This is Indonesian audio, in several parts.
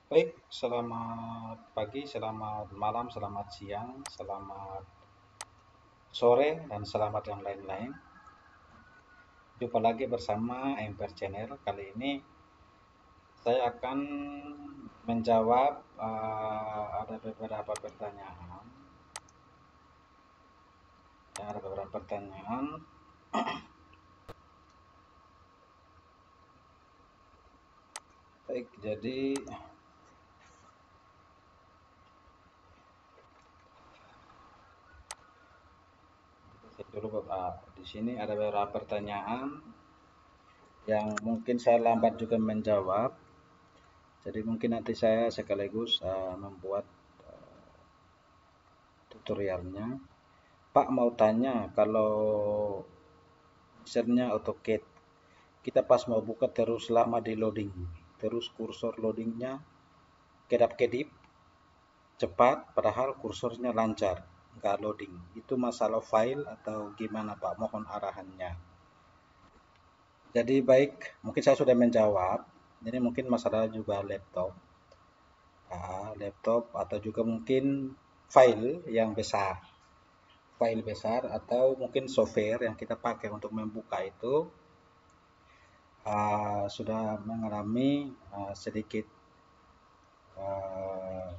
Baik, selamat pagi, selamat malam, selamat siang, selamat sore, dan selamat yang lain-lain. Jumpa lagi bersama Ember Channel. Kali ini saya akan menjawab ada beberapa pertanyaan. Ya, ada beberapa pertanyaan. Baik, jadi dulu di sini ada beberapa pertanyaan yang mungkin saya lambat juga menjawab. Jadi mungkin nanti saya sekaligus membuat tutorialnya. Pak mau tanya, kalau misalnya AutoCAD, kita pas mau buka terus lama di loading, terus kursor loadingnya kedap-kedip, cepat, padahal kursornya lancar, nggak loading. Itu masalah file atau gimana Pak? Mohon arahannya. Jadi baik, mungkin saya sudah menjawab. Ini mungkin masalah juga laptop, laptop atau juga mungkin file yang besar, file besar atau mungkin software yang kita pakai untuk membuka itu sudah mengalami sedikit uh,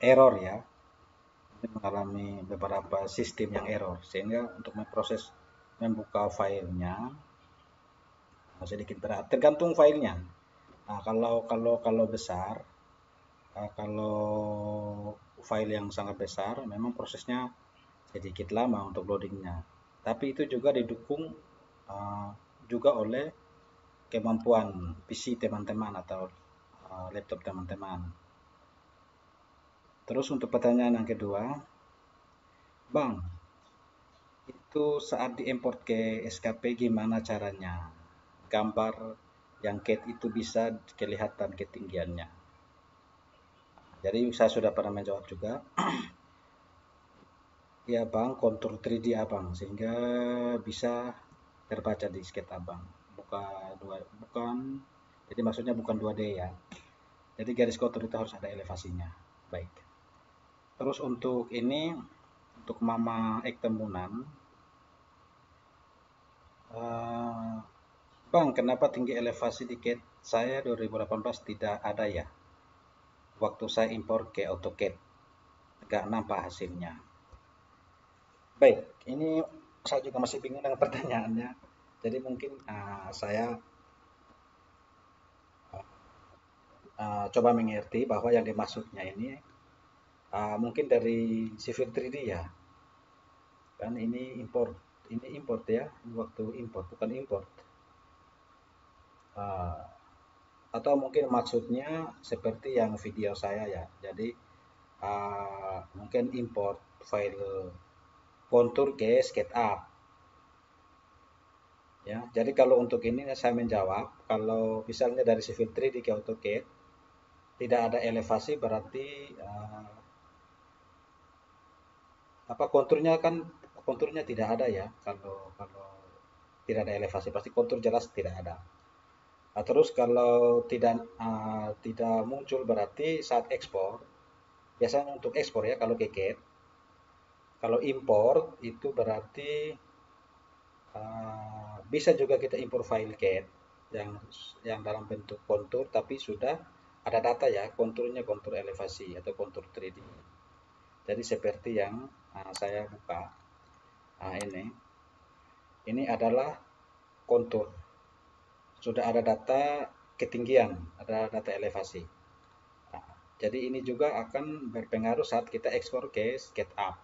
error ya, mengalami beberapa sistem yang error sehingga untuk memproses membuka filenya sedikit berat. Tergantung filenya. Nah, kalau besar, kalau file yang sangat besar, memang prosesnya sedikit lama untuk loadingnya. Tapi itu juga didukung uh, juga oleh kemampuan PC teman-teman atau laptop teman-teman. Terus untuk pertanyaan yang kedua, Bang, itu saat diimport ke SKP gimana caranya? Gambar yang CAD itu bisa kelihatan ketinggiannya. Jadi saya sudah pernah menjawab juga. Ya Bang, kontur 3D Abang sehingga bisa terbaca di skate Abang. Bukan, jadi maksudnya bukan 2D ya. Jadi garis kontur itu harus ada elevasinya. Baik. Terus untuk ini, untuk Mama Ek Tembunan, eh, Bang, kenapa tinggi elevasi tiket saya 2018 tidak ada ya? Waktu saya impor ke AutoCAD, nggak nampak hasilnya. Baik, ini saya juga masih bingung dengan pertanyaannya. Jadi mungkin saya coba mengerti bahwa yang dimaksudnya ini mungkin dari civil 3D ya. Kan ini import ya, waktu import bukan import. Ah, atau mungkin maksudnya seperti yang video saya ya. Jadi mungkin import file kontur ke SketchUp ya. Jadi kalau untuk ini saya menjawab, kalau misalnya dari Civil 3D ke AutoCAD tidak ada elevasi berarti apa konturnya tidak ada ya. Kalau tidak ada elevasi pasti kontur jelas tidak ada. Nah, terus kalau tidak muncul berarti saat ekspor, biasanya untuk ekspor ya kalau ke CAD. Kalau import itu berarti bisa juga kita import file CAD yang dalam bentuk kontur tapi sudah ada data ya, konturnya kontur elevasi atau kontur 3D. Jadi seperti yang saya buka. Nah, ini adalah kontur. Sudah ada data ketinggian, ada data elevasi. Nah, jadi ini juga akan berpengaruh saat kita ekspor ke SketchUp.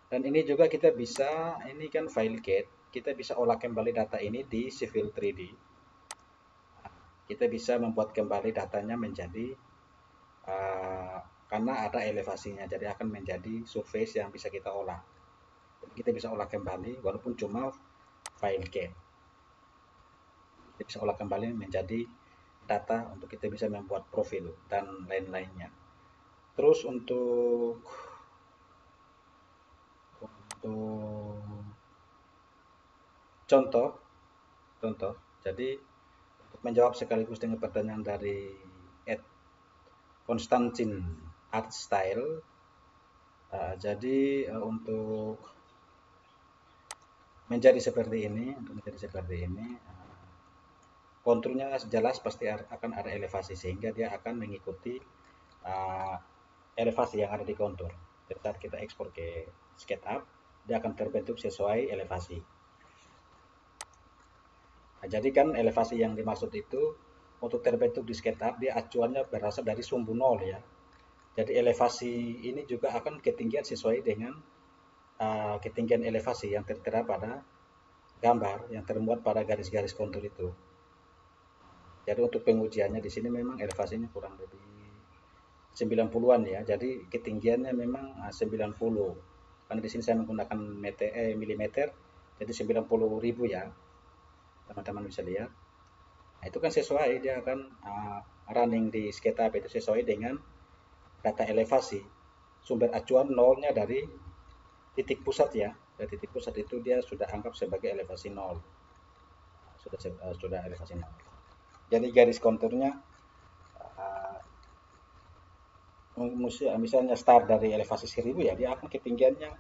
Dan ini juga kita bisa, ini kan file CAD, kita bisa olah kembali data ini di Civil 3D. Kita bisa membuat kembali datanya menjadi karena ada elevasinya, jadi akan menjadi surface yang bisa kita olah. Jadi kita bisa olah kembali walaupun cuma file CAD. Kita bisa olah kembali menjadi data untuk kita bisa membuat profil dan lain-lainnya. Terus untuk contoh contoh, jadi untuk menjawab sekaligus dengan pertanyaan dari at Konstantin Art Style. Jadi untuk menjadi seperti ini, konturnya jelas pasti akan ada elevasi, sehingga dia akan mengikuti elevasi yang ada di kontur. Jadi saat kita ekspor ke SketchUp, dia akan terbentuk sesuai elevasi. Nah, jadi kan elevasi yang dimaksud itu untuk terbentuk di SketchUp, dia acuannya berasal dari sumbu nol ya. Jadi elevasi ini juga akan ketinggian sesuai dengan ketinggian elevasi yang tertera pada gambar yang termuat pada garis-garis kontur itu. Jadi untuk pengujiannya di sini memang elevasinya kurang lebih 90-an ya. Jadi ketinggiannya memang 90. Karena di sini saya menggunakan milimeter, jadi 90.000 ya. Teman-teman bisa lihat. Nah, itu kan sesuai, dia akan running di SketchUp itu sesuai dengan data elevasi. Sumber acuan nolnya dari titik pusat ya. Dari titik pusat itu dia sudah anggap sebagai elevasi nol. Sudah elevasi nol. Jadi garis konturnya misalnya start dari elevasi 1000 ya, dia akan ketinggiannya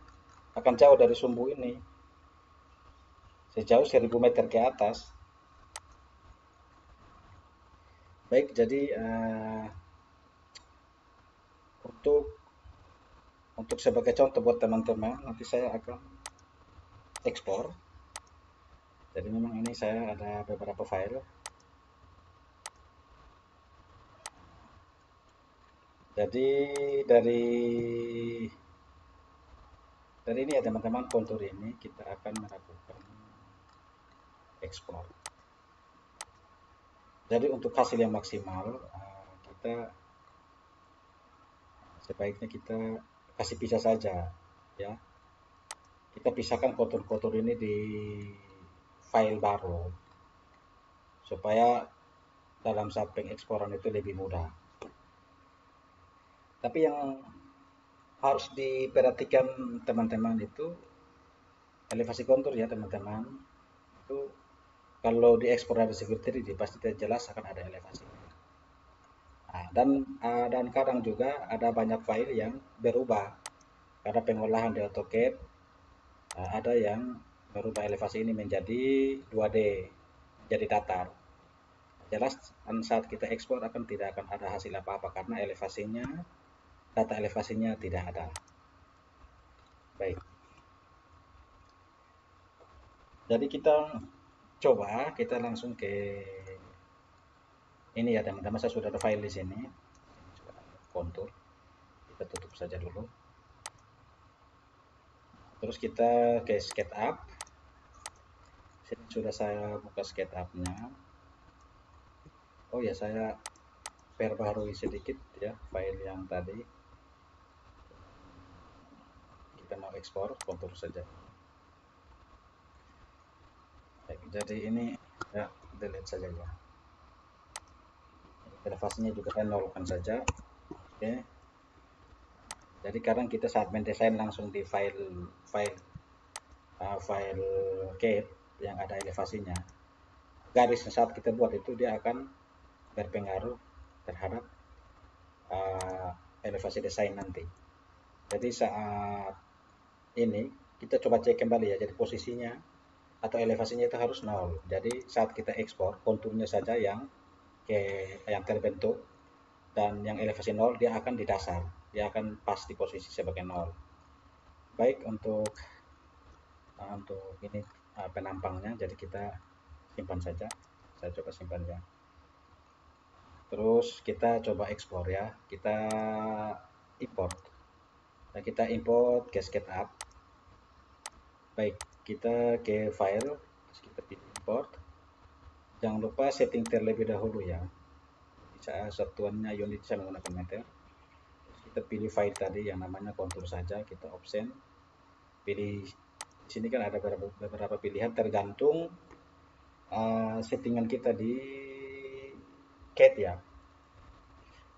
akan jauh dari sumbu ini, sejauh 1000 meter ke atas. Baik, jadi untuk sebagai contoh buat teman-teman, nanti saya akan ekspor. Jadi memang ini saya ada beberapa file. Jadi dari ini ya teman-teman, kontur ini kita akan melakukan ekspor. Jadi untuk hasil yang maksimal, kita sebaiknya kita kasih pisah saja ya. Kita pisahkan kontur-kontur ini di file baru supaya dalam saat pengeksporan itu lebih mudah. Tapi yang harus diperhatikan teman-teman itu elevasi kontur ya teman-teman. Itu kalau diekspor dari Security 3D pasti jelas akan ada elevasi. Nah, dan kadang juga ada banyak file yang berubah karena pengolahan di AutoCAD. Ada yang merubah elevasi ini menjadi 2D, jadi datar. Jelas saat kita ekspor tidak akan ada hasil apa-apa karena data elevasinya tidak ada. Baik. Jadi kita langsung ke ini ya teman-teman, saya sudah ada file di sini. Kontur. Kita tutup saja dulu. Terus kita ke SketchUp. Sini sudah saya buka SketchUp-nya. Oh ya, saya perbarui sedikit ya file yang tadi. Kita mau ekspor kontur saja. Jadi ini ya delete saja ya. Elevasinya juga saya nolkan saja. Oke. Jadi sekarang kita saat mendesain langsung di file CAD yang ada elevasinya. Garis saat kita buat itu dia akan berpengaruh terhadap elevasi desain nanti. Jadi saat ini kita coba cek kembali ya. Jadi posisinya atau elevasinya itu harus 0. Jadi saat kita ekspor konturnya saja yang terbentuk, dan yang elevasi 0 dia akan di dasar. Dia akan pas di posisi sebagai 0. Baik, untuk ini penampangnya, jadi kita simpan saja. Saya coba simpan ya. Terus kita coba ekspor ya. Kita import. Nah, kita import ke SketchUp. Baik, kita ke file, terus kita pilih import. Jangan lupa setting terlebih dahulu ya. Satuannya unit saya menggunakan meter. Terus kita pilih file tadi yang namanya kontur saja, kita option. Pilih di sini kan ada beberapa pilihan tergantung settingan kita di CAD ya.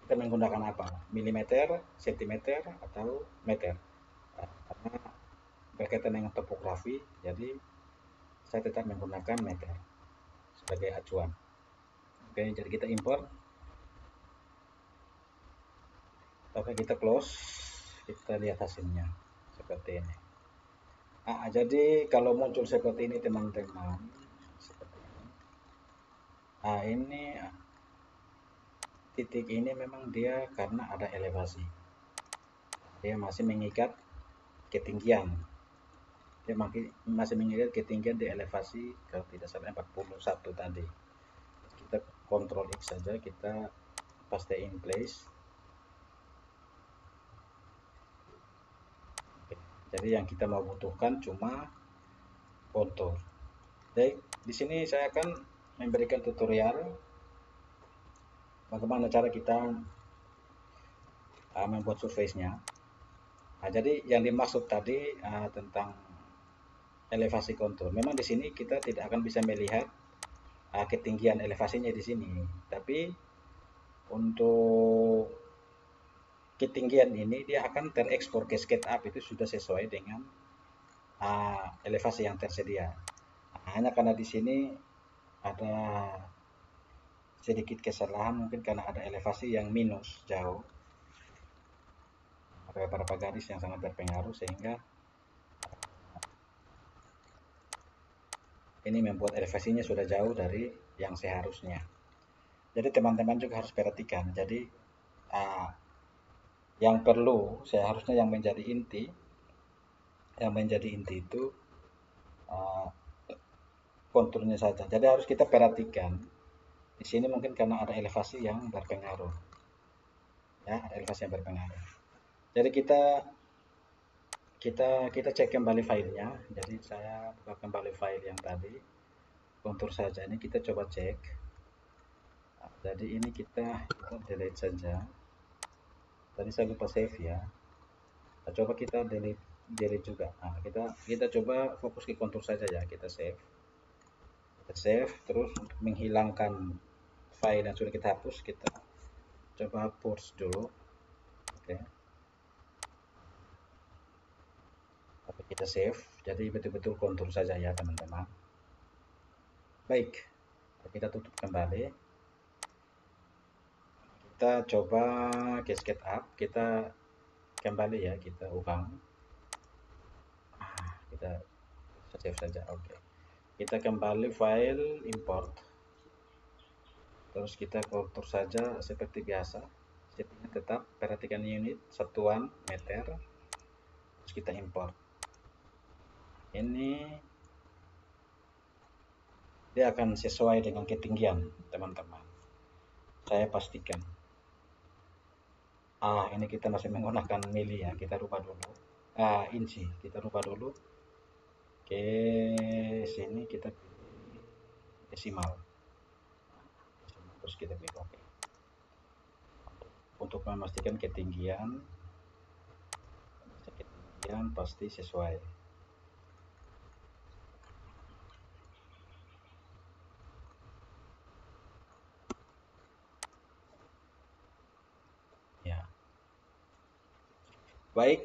Kita menggunakan apa? Milimeter, sentimeter, atau meter. Karena berkaitan dengan topografi, jadi saya tetap menggunakan meter sebagai acuan. Oke, jadi kita import. Oke, kita close, kita lihat hasilnya seperti ini. Jadi kalau muncul seperti ini teman-teman, seperti ini. Ini titik ini memang dia karena ada elevasi, dia masih mengikat ketinggian, dia masih mengikat ketinggian di elevasi kalau tidak salah 41 tadi. Kita kontrol X saja, kita paste in place. Jadi yang kita mau butuhkan cuma kontur. Baik, di sini saya akan memberikan tutorial bagaimana cara kita membuat surface-nya. Jadi yang dimaksud tadi tentang elevasi kontur. Memang di sini kita tidak akan bisa melihat ketinggian elevasinya di sini. Tapi untuk ketinggian ini dia akan terekspor ke SketchUp itu sudah sesuai dengan elevasi yang tersedia. Hanya karena di sini ada sedikit kesalahan mungkin karena ada elevasi yang minus jauh, ada beberapa garis yang sangat berpengaruh sehingga ini membuat elevasinya sudah jauh dari yang seharusnya. Jadi teman-teman juga harus perhatikan. Jadi yang perlu seharusnya yang menjadi inti itu konturnya saja. Jadi harus kita perhatikan. Di sini mungkin karena ada elevasi yang berpengaruh. Ya, ada elevasi yang berpengaruh. Jadi kita cek kembali filenya. Jadi saya buka kembali file yang tadi. Kontur saja ini kita coba cek. Jadi ini kita delete saja. Tadi saya lupa save ya. Coba kita delete juga. Kita coba fokus ke kontur saja ya. Kita save. Terus untuk menghilangkan file yang sudah kita hapus, kita coba purge dulu. Oke. Tapi kita save. Jadi betul-betul kontur saja ya teman-teman. Baik. Kita tutup kembali. Kita coba ke SketchUp, kita kembali ya, kita ulang. Kita save saja. Oke. Kita kembali file import. Terus kita kontur saja seperti biasa. Settingnya tetap perhatikan unit, satuan, meter. Terus kita import. Ini dia akan sesuai dengan ketinggian teman-teman. Saya pastikan. Ini kita masih menggunakan mili ya. Kita rubah dulu. Inci. Kita rubah dulu. Oke, sini kita pilih desimal. Terus kita pilih oke. Untuk memastikan ketinggian pasti sesuai. Ya. Baik.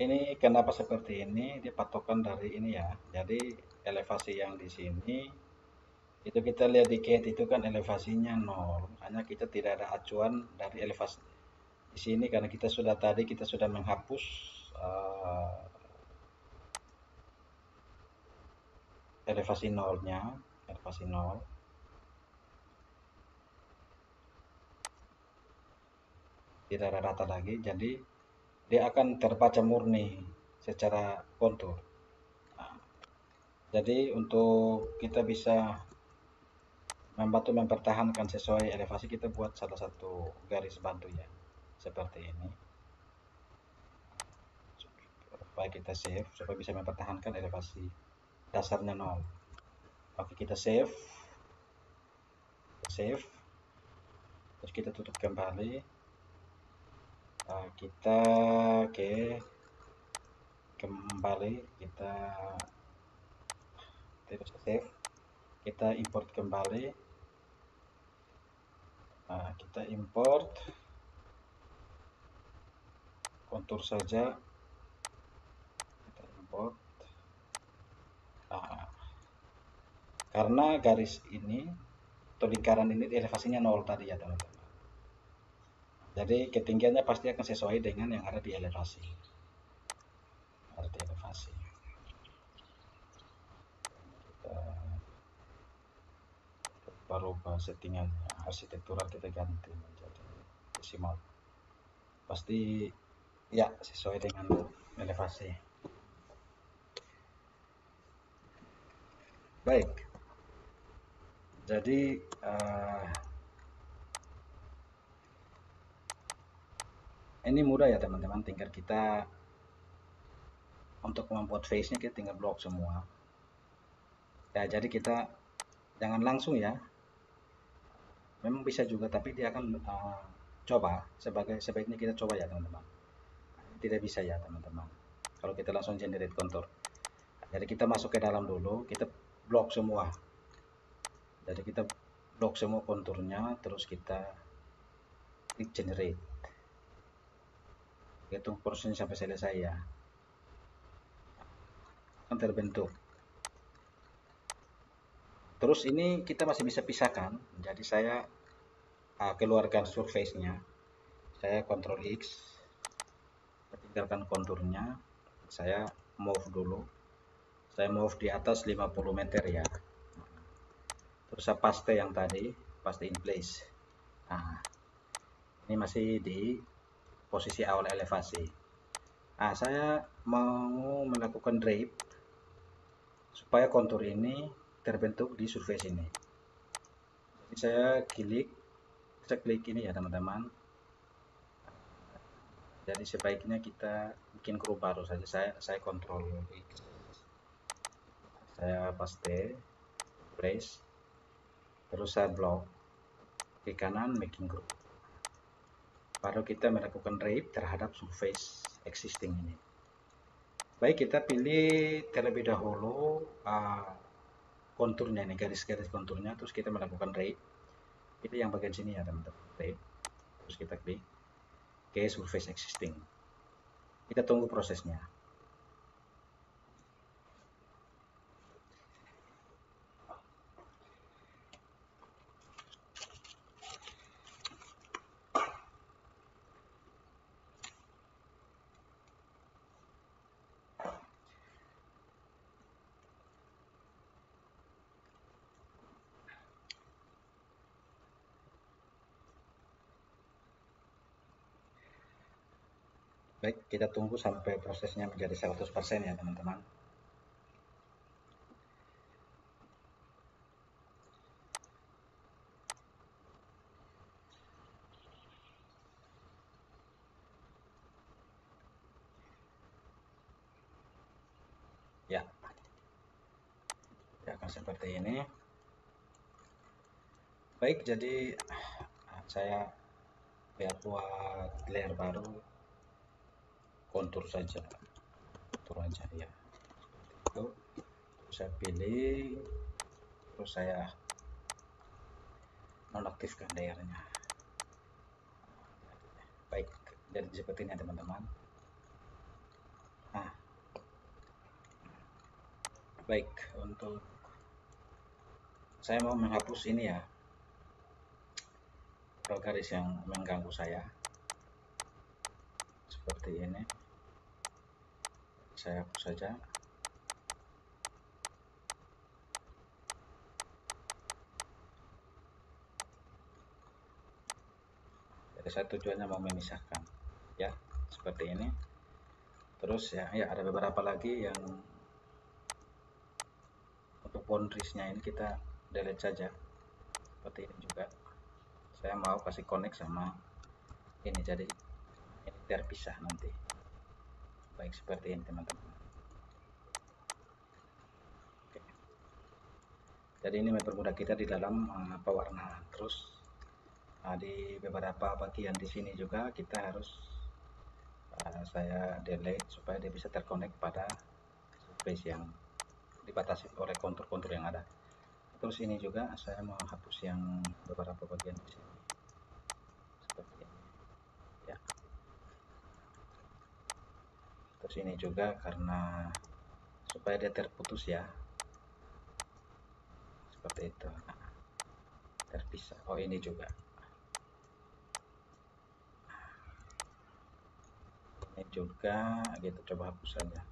Ini kenapa seperti ini? Dia patokan dari ini ya. Jadi elevasi yang di sini itu kita lihat di CAD itu kan elevasinya 0. Hanya kita tidak ada acuan dari elevasi di sini karena kita sudah menghapus elevasi nolnya, elevasi 0. Tidak ada data lagi, jadi dia akan terbaca murni secara kontur. Jadi untuk kita bisa membantu mempertahankan sesuai elevasi, kita buat salah satu garis bantu ya, seperti ini. Supaya kita save, supaya bisa mempertahankan elevasi dasarnya 0. Oke, kita save. Terus kita tutup kembali. Kita kembali, kita save, kita import kembali. Kita import kontur saja, kita import. Karena garis ini atau lingkaran ini elevasinya 0 tadi ya teman-teman. Jadi ketinggiannya pasti akan sesuai dengan yang ada di elevasi. Kita baru ke settingan arsitektural kita ganti menjadi desimal. Pasti ya sesuai dengan elevasi. Baik. Jadi ini mudah ya teman-teman, tinggal kita untuk membuat face-nya kita tinggal blok semua. Ya, jadi kita jangan langsung ya. Memang bisa juga, tapi dia akan coba sebaiknya kita coba ya teman-teman. Tidak bisa ya teman-teman. Kalau kita langsung generate contour. Jadi kita masuk ke dalam dulu, kita blok semua. Jadi kita blok semua konturnya, terus kita klik generate. Kita tunggu prosesnya sampai selesai ya. Akan terbentuk. Terus ini kita masih bisa pisahkan. Jadi saya keluarkan surface-nya. Saya Ctrl X, tinggalkan konturnya. Saya move dulu. Saya move di atas 50 meter ya. Terus saya paste yang tadi, paste in place. Nah, ini masih di posisi awal elevasi. Nah, saya mau melakukan drape supaya kontur ini terbentuk di surface ini. Jadi saya klik ini ya teman-teman. Jadi sebaiknya kita bikin grup baru saja. Saya Ctrl X. Saya paste place. Terus saya blok di kanan making group. Baru kita melakukan drape terhadap surface existing ini. Baik, kita pilih terlebih dahulu konturnya ini, garis-garis konturnya, terus kita melakukan drape. Itu yang bagian sini ya teman-teman, drape. Terus kita klik ke surface existing. Kita tunggu prosesnya. Baik, kita tunggu sampai prosesnya menjadi 100% ya teman-teman. Ya, ya akan seperti ini. Baik, jadi saya buat layer baru, kontur saja, kontur aja ya. Itu saya pilih, terus saya nonaktifkan layernya. Baik, jadi seperti ini teman-teman. Nah, baik, untuk saya mau menghapus ini ya, garis yang mengganggu saya seperti ini. Saya hapus saja. Jadi saya tujuannya mau memisahkan ya, seperti ini. Terus ya ada beberapa lagi yang untuk boundariesnya ini kita delete saja, seperti ini juga. Saya mau kasih connect sama ini, jadi ini terpisah nanti. Baik, seperti ini teman-teman. Oke. Jadi ini mempermudah kita di dalam pewarnaan. Terus di beberapa bagian di sini juga kita harus saya delete supaya dia bisa terkonek pada surface yang dibatasi oleh kontur-kontur yang ada. Terus ini juga saya mau hapus yang beberapa bagian di sini seperti ini ya. Terus ini juga karena supaya dia terputus ya, seperti itu. Nah, terpisah. Oh, ini juga juga gitu, coba hapus saja.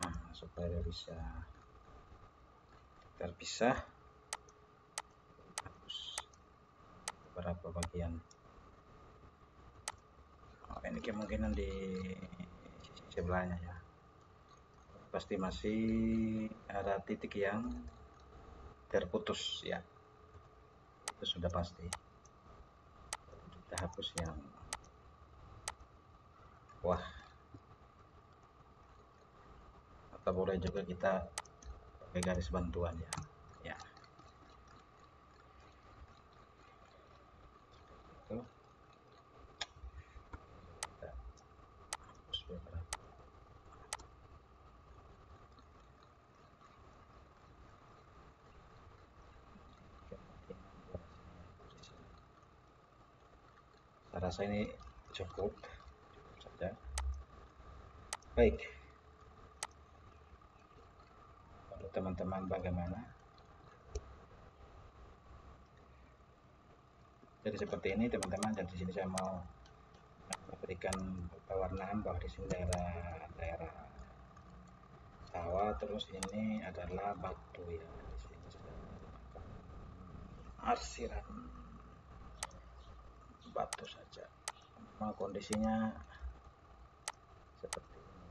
Nah, supaya bisa terpisah, hapus beberapa bagian. Ini kemungkinan di sisi sebelahnya ya, pasti masih ada titik yang terputus ya, itu sudah pasti. Kita hapus yang wah, atau boleh juga kita pakai garis bantuan ya. Ya, itu kita hapus beberapa. Saya rasa ini cukup saja. Baik, untuk teman-teman bagaimana? Jadi seperti ini teman-teman, dan di sini saya mau memberikan pewarnaan bahwa di sini daerah sawah, terus ini adalah batu ya. Di sini sudah arsiran batu saja. Memang kondisinya seperti ini,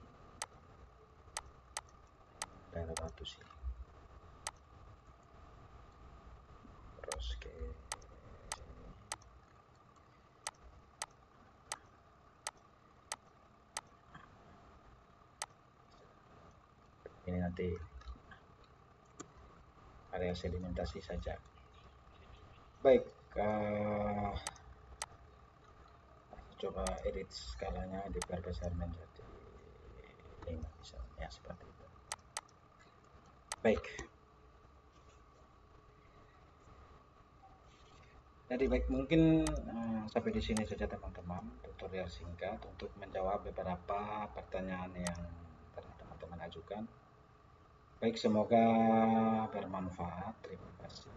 daerah batu sih. Terus ke ini nanti area sedimentasi saja. Baik, coba edit skalanya diperbesar menjadi 5 misalnya ya, seperti itu. Baik, jadi baik, mungkin sampai di sini saja teman-teman, tutorial singkat untuk menjawab beberapa pertanyaan yang pernah teman-teman ajukan. Baik, semoga bermanfaat. Terima kasih.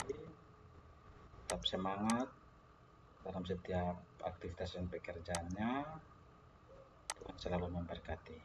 Tetap semangat dalam setiap aktivitas dan pekerjaannya. Tuhan selalu memberkati.